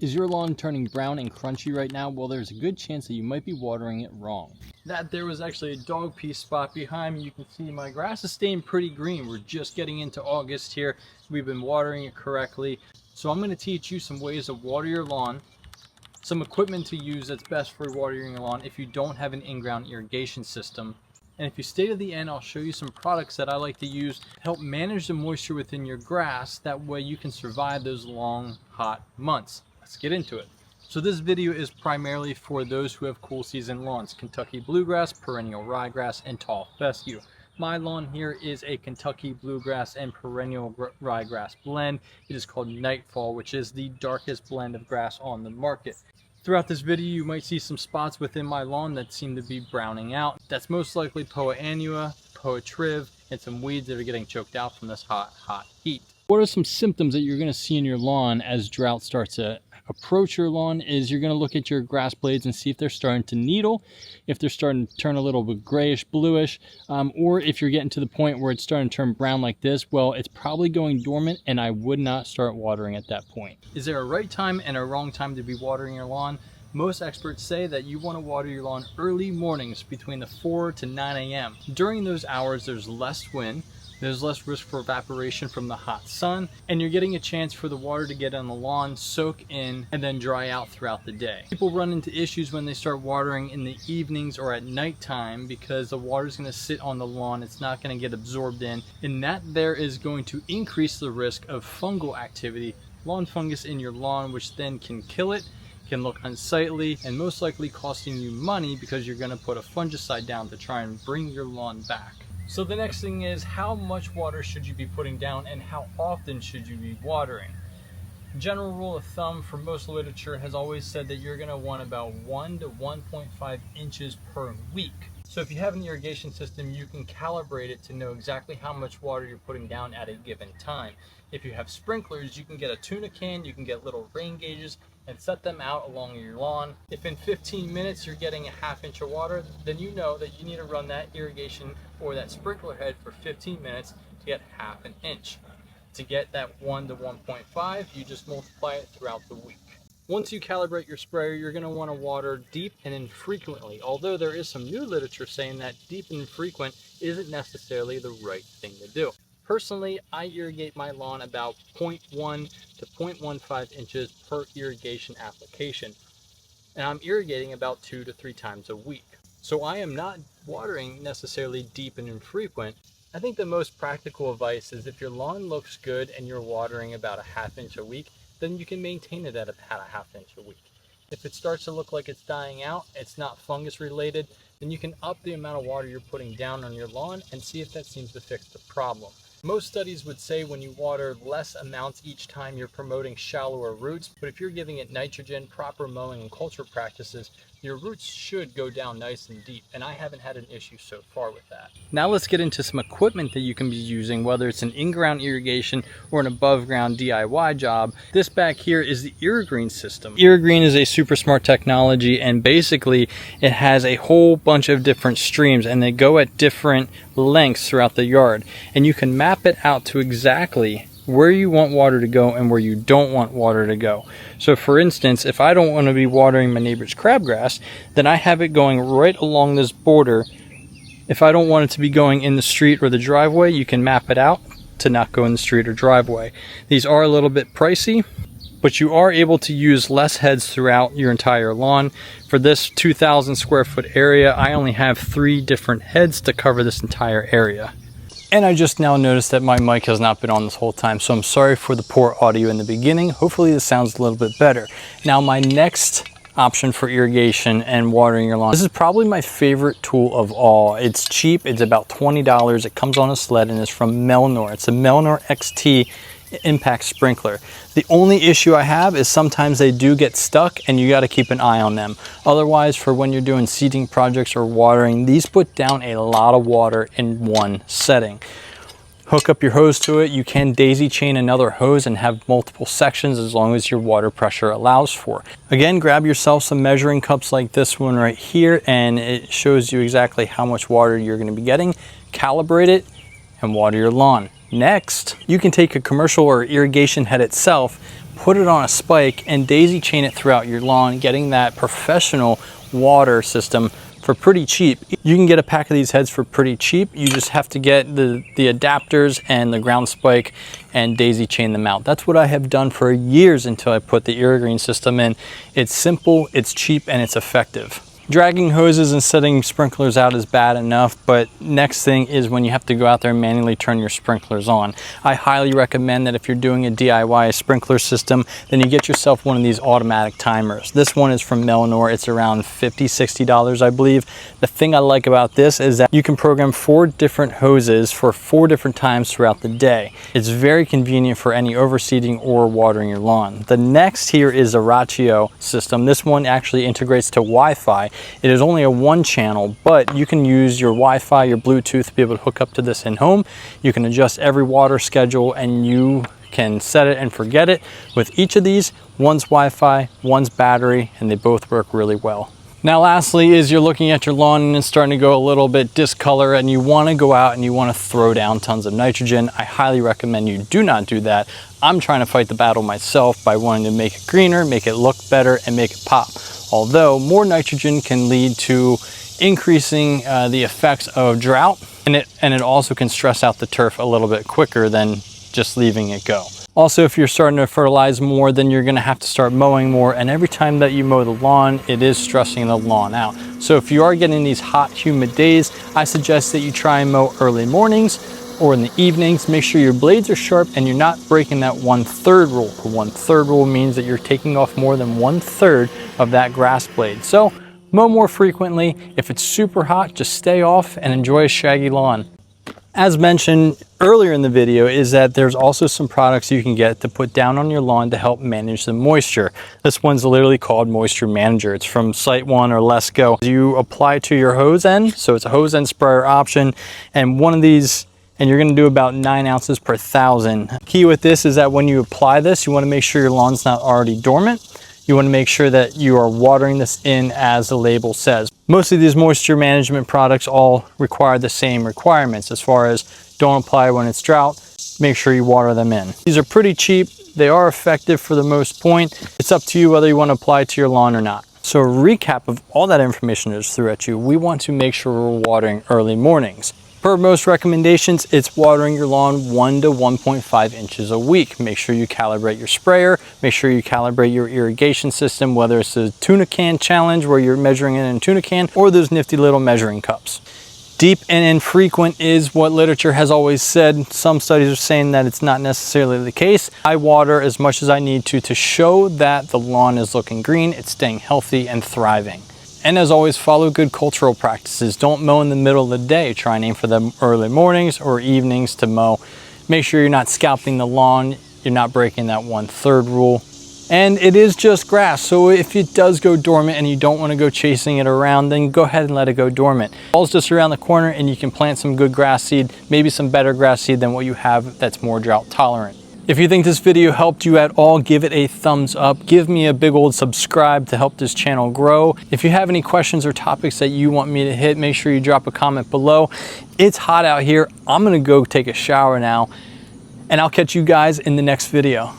Is your lawn turning brown and crunchy right now? Well, there's a good chance that you might be watering it wrong. That there was actually a dog pee spot behind me. You can see my grass is staying pretty green. We're just getting into August here. We've been watering it correctly. So I'm going to teach you some ways to water your lawn, some equipment to use that's best for watering your lawn if you don't have an in-ground irrigation system. And if you stay to the end, I'll show you some products that I like to use to help manage the moisture within your grass. That way you can survive those long, hot months. Let's get into it. So this video is primarily for those who have cool season lawns: Kentucky bluegrass, perennial ryegrass, and tall fescue. My lawn here is a Kentucky bluegrass and perennial ryegrass blend. It is called Nightfall, which is the darkest blend of grass on the market. Throughout this video, you might see some spots within my lawn that seem to be browning out. That's most likely Poa annua, Poa triv, and some weeds that are getting choked out from this hot heat. What are some symptoms that you're going to see in your lawn as drought starts to approach your lawn? Is you're going to look at your grass blades and see if they're starting to needle, if they're starting to turn a little bit grayish, bluish, or if you're getting to the point where it's starting to turn brown like this. Well, it's probably going dormant, and I would not start watering at that point. Is there a right time and a wrong time to be watering your lawn? Most experts say that you want to water your lawn early mornings between the 4 to 9 a.m. During those hours, there's less wind, there's less risk for evaporation from the hot sun, and you're getting a chance for the water to get on the lawn, soak in, and then dry out throughout the day. People run into issues when they start watering in the evenings or at nighttime because the water is going to sit on the lawn. It's not going to get absorbed in, and that there is going to increase the risk of fungal activity, lawn fungus in your lawn, which then can kill it, can look unsightly, and most likely costing you money because you're going to put a fungicide down to try and bring your lawn back. So the next thing is, how much water should you be putting down and how often should you be watering? General rule of thumb for most literature has always said that you're going to want about 1 to 1.5 inches per week. So if you have an irrigation system, you can calibrate it to know exactly how much water you're putting down at a given time. If you have sprinklers, you can get a tuna can, you can get little rain gauges and set them out along your lawn. If in 15 minutes you're getting a half inch of water, then you know that you need to run that irrigation or that sprinkler head for 15 minutes to get half an inch. To get that 1 to 1.5, you just multiply it throughout the week. Once you calibrate your sprayer, you're going to want to water deep and infrequently, although there is some new literature saying that deep and infrequent isn't necessarily the right thing to do. Personally, I irrigate my lawn about 0.1 to 0.15 inches per irrigation application, and I'm irrigating about 2 to 3 times a week. So I am not watering necessarily deep and infrequent. I think the most practical advice is if your lawn looks good and you're watering about a half inch a week, then you can maintain it at about a half inch a week. If it starts to look like it's dying out, it's not fungus related, then you can up the amount of water you're putting down on your lawn and see if that seems to fix the problem. Most studies would say when you water less amounts each time, you're promoting shallower roots, but if you're giving it nitrogen, proper mowing and culture practices, your roots should go down nice and deep, and I haven't had an issue so far with that. Now let's get into some equipment that you can be using, whether it's an in-ground irrigation or an above-ground DIY job. This back here is the Irrigation system. Irrigation is a super smart technology, and basically it has a whole bunch of different streams, and they go at different lengths throughout the yard, and you can map it out to exactly where you want water to go and where you don't want water to go. So for instance, if I don't want to be watering my neighbor's crabgrass, then I have it going right along this border. If I don't want it to be going in the street or the driveway, you can map it out to not go in the street or driveway. These are a little bit pricey, but you are able to use less heads throughout your entire lawn. For this 2,000 square foot area, I only have 3 different heads to cover this entire area. And I just now noticed that my mic has not been on this whole time, so I'm sorry for the poor audio in the beginning. Hopefully this sounds a little bit better. Now my next option for irrigation and watering your lawn. This is probably my favorite tool of all. It's cheap, it's about $20. It comes on a sled and it's from Melnor. It's a Melnor XT impact sprinkler. The only issue I have is sometimes they do get stuck and you got to keep an eye on them. Otherwise, for when you're doing seeding projects or watering, these put down a lot of water in one setting. Hook up your hose to it. You can daisy chain another hose and have multiple sections as long as your water pressure allows for. Again, grab yourself some measuring cups like this one right here, and it shows you exactly how much water you're going to be getting. Calibrate it and water your lawn. Next, you can take a commercial or irrigation head itself, put it on a spike and daisy chain it throughout your lawn, getting that professional water system for pretty cheap. You can get a pack of these heads for pretty cheap. You just have to get the adapters and the ground spike and daisy chain them out. That's what I have done for years until I put the Irrigation system in. It's simple, it's cheap, and it's effective. Dragging hoses and setting sprinklers out is bad enough, but next thing is when you have to go out there and manually turn your sprinklers on. I highly recommend that if you're doing a DIY sprinkler system, then you get yourself one of these automatic timers. This one is from Melanor. It's around $50–$60, I believe. The thing I like about this is that you can program 4 different hoses for 4 different times throughout the day. It's very convenient for any overseeding or watering your lawn. The next here is a ratio system. This one actually integrates to Wi-Fi. It is only a 1-channel, but you can use your Wi-Fi, your Bluetooth to be able to hook up to this in home. You can adjust every water schedule and you can set it and forget it. With each of these, one's Wi-Fi, one's battery, and they both work really well. Now lastly is you're looking at your lawn and it's starting to go a little bit discolor and you want to go out and you want to throw down tons of nitrogen. I highly recommend you do not do that. I'm trying to fight the battle myself by wanting to make it greener, make it look better, and make it pop. Although more nitrogen can lead to increasing the effects of drought, and it also can stress out the turf a little bit quicker than just leaving it go. Also, if you're starting to fertilize more, then you're gonna have to start mowing more, and every time that you mow the lawn, it is stressing the lawn out. So if you are getting these hot, humid days, I suggest that you try and mow early mornings or in the evenings. Make sure your blades are sharp and you're not breaking that 1/3 rule. The 1/3 rule means that you're taking off more than 1/3 of that grass blade. So mow more frequently. If it's super hot, just stay off and enjoy a shaggy lawn. As mentioned earlier in the video is that there's also some products you can get to put down on your lawn to help manage the moisture. This one's literally called Moisture Manager. It's from Site One or Let's Go. You apply to your hose end, so it's a hose end sprayer option, and one of these, and you're gonna do about 9 ounces per 1,000. Key with this is that when you apply this, you wanna make sure your lawn's not already dormant. You wanna make sure that you are watering this in as the label says. Most of these moisture management products all require the same requirements as far as don't apply when it's drought, make sure you water them in. These are pretty cheap. They are effective for the most point. It's up to you whether you wanna apply to your lawn or not. So a recap of all that information I just threw at you, we want to make sure we're watering early mornings. Per most recommendations, it's watering your lawn 1 to 1.5 inches a week. Make sure you calibrate your sprayer. Make sure you calibrate your irrigation system, whether it's a tuna can challenge where you're measuring it in a tuna can or those nifty little measuring cups. Deep and infrequent is what literature has always said. Some studies are saying that it's not necessarily the case. I water as much as I need to show that the lawn is looking green, it's staying healthy and thriving. And as always, follow good cultural practices. Don't mow in the middle of the day. Try and aim for the early mornings or evenings to mow. Make sure you're not scalping the lawn. You're not breaking that 1/3 rule. And it is just grass. So if it does go dormant and you don't want to go chasing it around, then go ahead and let it go dormant. Fall's just around the corner and you can plant some good grass seed, maybe some better grass seed than what you have that's more drought tolerant. If you think this video helped you at all, give it a thumbs up. Give me a big old subscribe to help this channel grow. If you have any questions or topics that you want me to hit, make sure you drop a comment below. It's hot out here. I'm gonna go take a shower now, and I'll catch you guys in the next video.